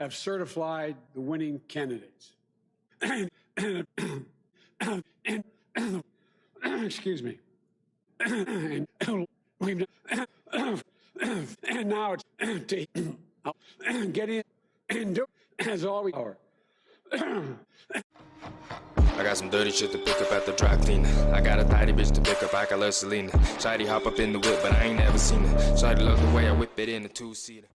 have certified the winning candidates. Excuse me. And now it's to get in and do as always. I got some dirty shit to pick up at the dry clean. I got a tidy bitch to pick up, I got less Selena. Shady hop up in the whip, but I ain't never seen it. Shady love the way I whip it in the two-seater.